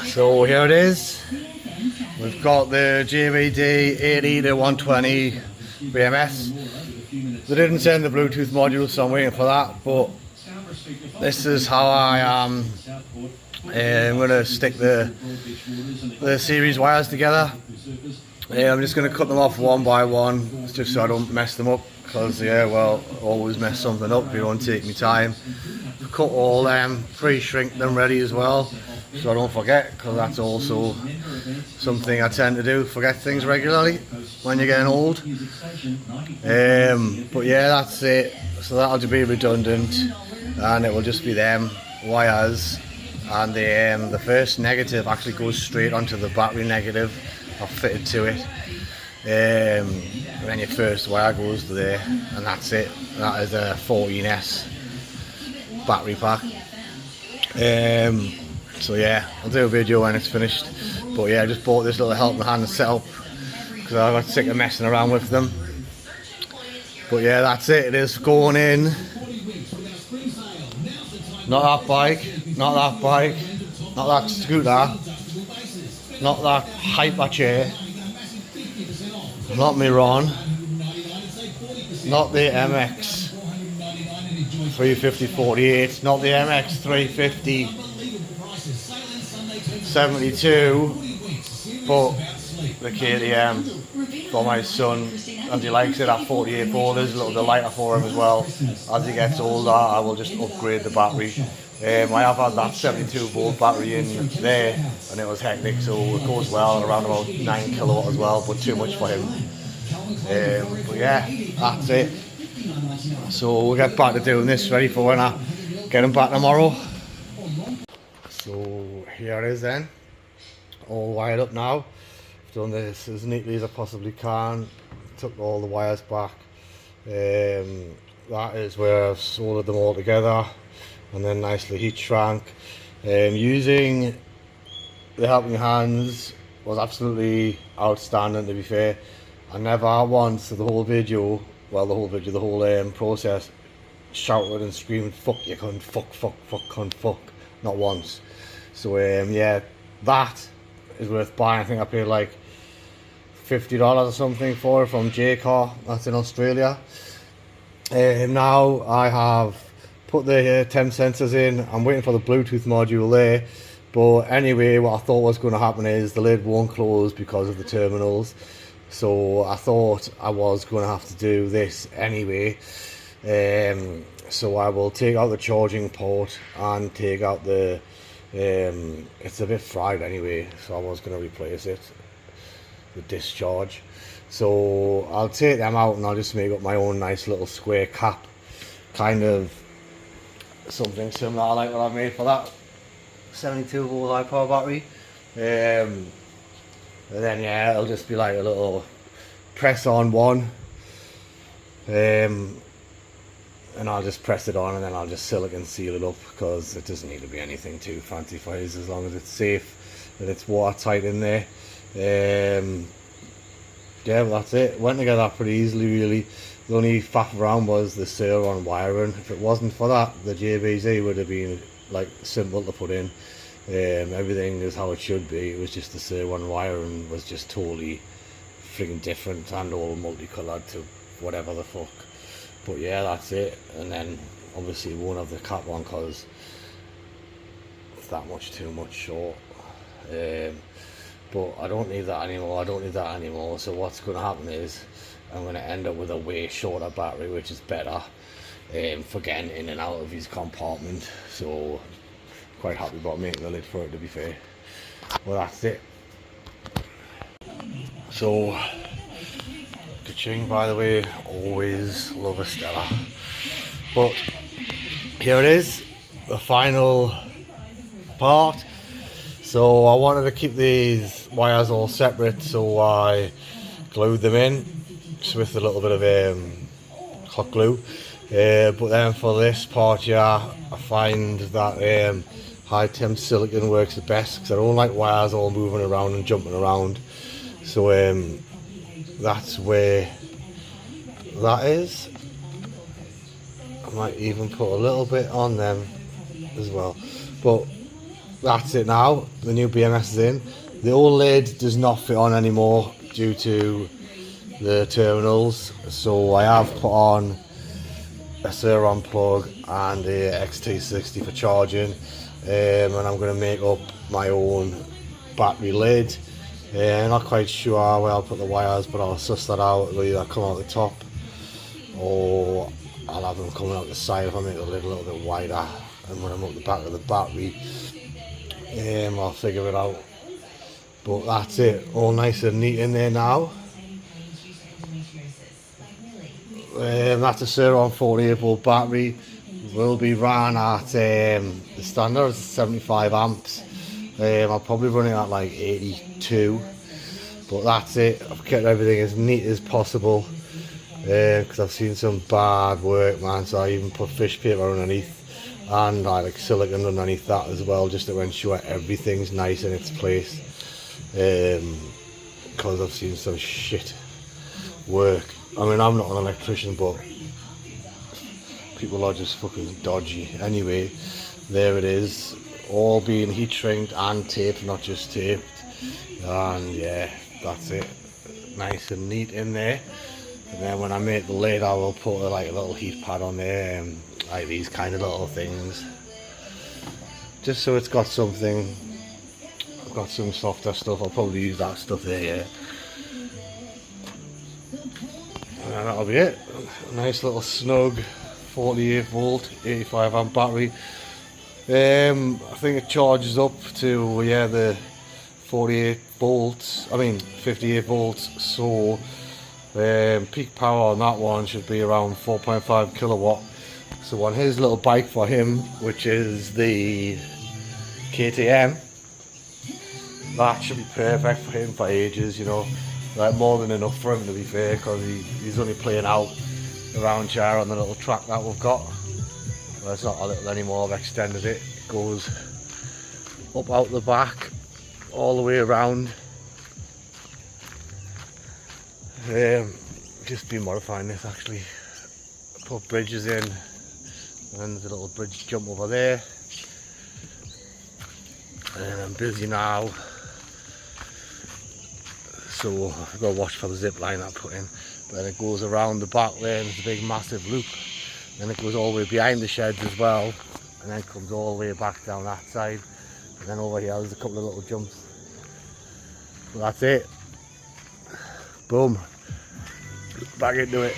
So here it is. We've got the JVD 80 to 120 BMS. They didn't send the Bluetooth module, so I'm waiting for that. But this is how I am. I'm going to stick the series wires together. I'm just going to cut them off one by one, just so I don't mess them up. Because always mess something up if you don't take me time. Cut all them, pre-shrink them ready as well, so I don't forget, because that's also something I tend to do, forget things regularly when you're getting old. But yeah, that's it. So that'll just be redundant, and it will just be them wires, and the first negative actually goes straight onto the battery negative I've fitted to it. And then your first wire goes to there, and that's it. That is a 14S battery pack. So yeah, I'll do a video when it's finished. But yeah, I just bought this little helping hand setup because I got sick of messing around with them. But yeah, that's it. It is going in. Not that bike, not that bike, not that scooter, not that hyper chair, not my Ron, not the MX 350/48, not the MX 350/72, but the KTM for my son, and he likes it at 48 volt. There's a little bit lighter for him as well. As he gets older, I will just upgrade the battery. I have had that 72 volt battery in there, and it was hectic, so it goes well, around about 9 kilowatt as well, but too much for him. But yeah, that's it. So we'll get back to doing this, ready for when I get him back tomorrow. So here it is then, all wired up now. I've done this as neatly as I possibly can, took all the wires back. That is where I've soldered them all together, and then nicely heat shrunk. Using the helping hands was absolutely outstanding, to be fair. I never once the whole process shouted and screamed fuck you cunt, fuck cunt, fuck, not once. So yeah, that is worth buying. I think I paid like $50 or something for it from J-Car, that's in Australia. Now I have put the temp sensors in. I'm waiting for the Bluetooth module there, but anyway, what I thought was going to happen is the lid won't close because of the terminals. So I thought I was going to have to do this anyway. So I will take out the charging port and take out the it's a bit fried anyway, so I was going to replace it, the discharge. So I'll take them out and I'll just make up my own nice little square cap, kind of something similar like what I've made for that 72 volt high power battery. And then yeah, it'll just be like a little press on one, and I'll just press it on, and then I'll just silicone seal it up, because it doesn't need to be anything too fancy for us, as long as it's safe and it's watertight in there. Yeah, well, that's it. Went together pretty easily really. The only faff around was the surron wiring. If it wasn't for that, the JBZ would have been like simple to put in. Everything is how it should be. It was just the surron wiring was just totally friggin' different, and all multicoloured to whatever the fuck. But yeah, that's it. And then obviously we won't have the cap on because it's that much too much short. But I don't need that anymore. So what's going to happen is I'm going to end up with a way shorter battery, which is better for getting in and out of his compartment. So quite happy about making the lid for it, to be fair. Well, that's it. So ka-ching, by the way, always love a Stella. But here it is, the final part. So I wanted to keep these wires all separate, so I glued them in just with a little bit of hot glue. But then for this part here, I find that high temp silicone works the best, because I don't like wires all moving around and jumping around. So that's where that is. I might even put a little bit on them as well, but that's it now. The new BMS is in. The old lid does not fit on anymore due to the terminals, so I have put on a surron plug and a XT60 for charging, and I'm going to make up my own battery lid. Not quite sure where I'll put the wires, but I'll suss that out. It'll either come out the top or I'll have them coming out the side if I make the lid a little bit wider, and when I'm up the back of the battery I'll figure it out. But that's it, all nice and neat in there now. That's a surron 48 volt battery, will be ran at the standard 75 amps. I'll probably run it at like 82, but that's it. I've kept everything as neat as possible because I've seen some bad work, man. So I even put fish paper underneath and I like silicone underneath that as well, just to ensure everything's nice in its place, because I've seen some shit work. I mean, I'm not an electrician, but people are just fucking dodgy. Anyway, there it is, all being heat shrinked and taped, not just taped. And yeah, that's it, nice and neat in there. And then when I make the lid, I will put like a little heat pad on there, and like these kind of little things, just so it's got something. I've got some softer stuff, I'll probably use that stuff there, yeah. And that'll be it. A nice little snug 48 volt 85 amp battery. I think it charges up to, yeah, the 48 volts, I mean 58 volts, so peak power on that one should be around 4.5 kilowatt. So on his little bike for him, which is the KTM, that should be perfect for him for ages, you know. Like more than enough for him, to be fair, because he's only playing out around here on the little track that we've got. Well, it's not a little anymore, I've extended it. It goes up out the back, all the way around. Just been modifying this actually. Put bridges in, and then there's a little bridge jump over there. And I'm busy now, so I've got to watch for the zip line I put in. But then it goes around the back there, and it's a big massive loop. Then it goes all the way behind the sheds as well, and then comes all the way back down that side. And then over here there's a couple of little jumps. But that's it. Boom. Back into it.